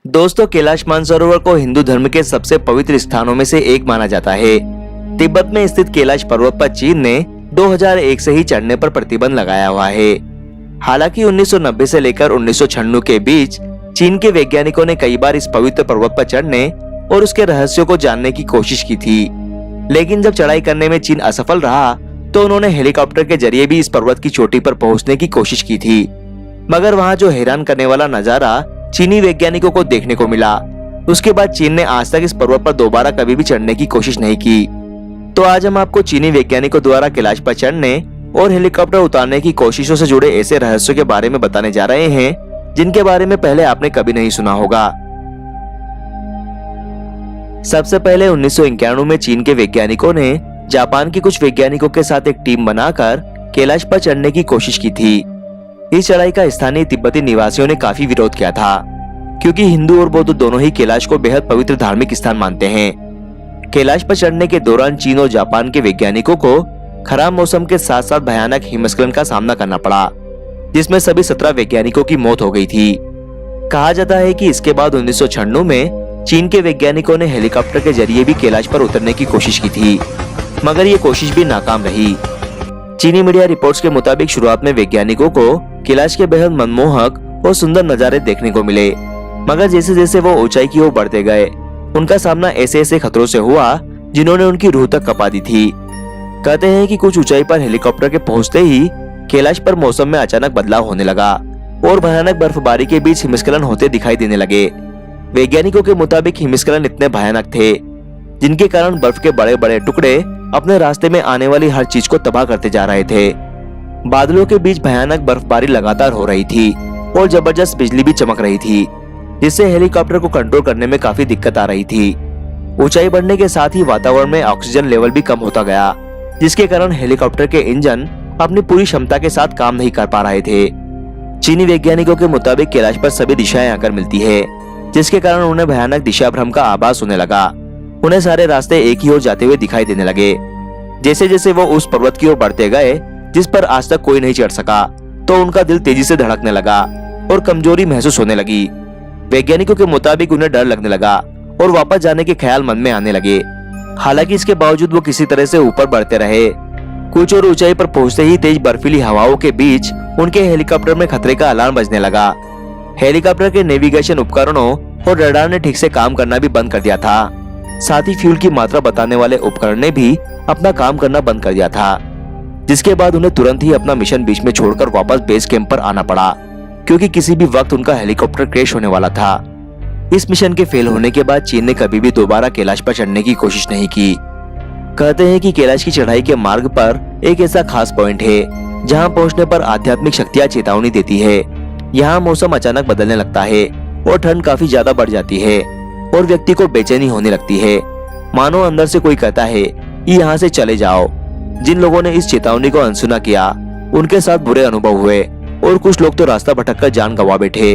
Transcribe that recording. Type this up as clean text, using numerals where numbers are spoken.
दोस्तों, कैलाश मानसरोवर को हिंदू धर्म के सबसे पवित्र स्थानों में से एक माना जाता है। तिब्बत में स्थित कैलाश पर्वत पर चीन ने 2001 से ही चढ़ने पर प्रतिबंध लगाया हुआ है। हालांकि 1990 से लेकर 1996 के बीच चीन के वैज्ञानिकों ने कई बार इस पवित्र पर्वत पर चढ़ने और उसके रहस्यों को जानने की कोशिश की थी, लेकिन जब चढ़ाई करने में चीन असफल रहा तो उन्होंने हेलीकॉप्टर के जरिए भी इस पर्वत की चोटी पर पहुंचने की कोशिश की थी। मगर वहां जो हैरान करने वाला नजारा चीनी वैज्ञानिकों को देखने को मिला, उसके बाद चीन ने आज तक इस पर्वत पर दोबारा कभी भी चढ़ने की कोशिश नहीं की। तो आज हम आपको चीनी वैज्ञानिकों द्वारा कैलाश पर चढ़ने और हेलीकॉप्टर उतारने की कोशिशों से जुड़े ऐसे रहस्यों के बारे में बताने जा रहे हैं जिनके बारे में पहले आपने कभी नहीं सुना होगा। सबसे पहले 1991 में चीन के वैज्ञानिकों ने जापान के कुछ वैज्ञानिकों के साथ एक टीम बनाकर कैलाश पर चढ़ने की कोशिश की थी। इस चढ़ाई का स्थानीय तिब्बती निवासियों ने काफी विरोध किया था, क्योंकि हिंदू और बौद्ध दोनों ही कैलाश को बेहद पवित्र धार्मिक स्थान मानते हैं। कैलाश पर चढ़ने के दौरान चीन और जापान के वैज्ञानिकों को खराब मौसम के साथ साथ भयानक हिमस्खलन का सामना करना पड़ा, जिसमें सभी 17 वैज्ञानिकों की मौत हो गई थी। कहा जाता है कि इसके बाद 1996 में चीन के वैज्ञानिकों ने हेलीकॉप्टर के जरिए भी कैलाश पर उतरने की कोशिश की थी, मगर ये कोशिश भी नाकाम रही। चीनी मीडिया रिपोर्ट्स के मुताबिक शुरुआत में वैज्ञानिकों को कैलाश के बेहद मनमोहक और सुंदर नजारे देखने को मिले, मगर जैसे जैसे वो ऊंचाई की ओर बढ़ते गए उनका सामना ऐसे ऐसे खतरों से हुआ जिन्होंने उनकी रूह तक कपा दी थी। कहते हैं कि कुछ ऊंचाई पर हेलीकॉप्टर के पहुंचते ही कैलाश पर मौसम में अचानक बदलाव होने लगा और भयानक बर्फबारी के बीच हिमस्खलन होते दिखाई देने लगे। वैज्ञानिकों के मुताबिक हिमस्खलन इतने भयानक थे जिनके कारण बर्फ के बड़े बड़े टुकड़े अपने रास्ते में आने वाली हर चीज को तबाह करते जा रहे थे। बादलों के बीच भयानक बर्फबारी लगातार हो रही थी और जबरदस्त बिजली भी चमक रही थी, जिससे हेलीकॉप्टर को कंट्रोल करने में काफी दिक्कत आ रही थी। ऊंचाई बढ़ने के साथ ही वातावरण में ऑक्सीजन लेवल भी कम होता गया, जिसके कारण हेलीकॉप्टर के इंजन अपनी पूरी क्षमता के साथ काम नहीं कर पा रहे थे। चीनी वैज्ञानिकों के मुताबिक कैलाश पर सभी दिशाएं आकर मिलती है, जिसके कारण उन्हें भयानक दिशा भ्रम का आभास होने लगा। उन्हें सारे रास्ते एक ही ओर जाते हुए दिखाई देने लगे। जैसे जैसे वो उस पर्वत की ओर बढ़ते गए जिस पर आज तक कोई नहीं चढ़ सका, तो उनका दिल तेजी से धड़कने लगा और कमजोरी महसूस होने लगी। वैज्ञानिकों के मुताबिक उन्हें डर लगने लगा और वापस जाने के ख्याल मन में आने लगे। हालांकि इसके बावजूद वो किसी तरह से ऊपर बढ़ते रहे। कुछ और ऊंचाई पर पहुंचते ही तेज बर्फीली हवाओं के बीच उनके हेलीकॉप्टर में खतरे का अलार्म बजने लगा। हेलीकॉप्टर के नेविगेशन उपकरणों और रडार ने ठीक से काम करना भी बंद कर दिया था। साथ ही फ्यूल की मात्रा बताने वाले उपकरण ने भी अपना काम करना बंद कर दिया था, जिसके बाद उन्हें तुरंत ही अपना मिशन बीच में छोड़कर वापस बेस कैंप पर आना पड़ा, क्योंकि किसी भी वक्त उनका हेलीकॉप्टर क्रैश होने वाला था। इस मिशन के फेल होने के बाद चीन ने कभी भी दोबारा कैलाश पर चढ़ने की कोशिश नहीं की। कहते हैं कि कैलाश की चढ़ाई के मार्ग पर एक ऐसा खास पॉइंट है जहां पहुंचने पर आध्यात्मिक शक्तियां चेतावनी देती है। यहाँ मौसम अचानक बदलने लगता है और ठंड काफी ज्यादा बढ़ जाती है और व्यक्ति को बेचैनी होने लगती है, मानो अंदर से कोई कहता है कि यहाँ से चले जाओ। जिन लोगों ने इस चेतावनी को अनसुना किया उनके साथ बुरे अनुभव हुए और कुछ लोग तो रास्ता भटककर जान गंवा बैठे।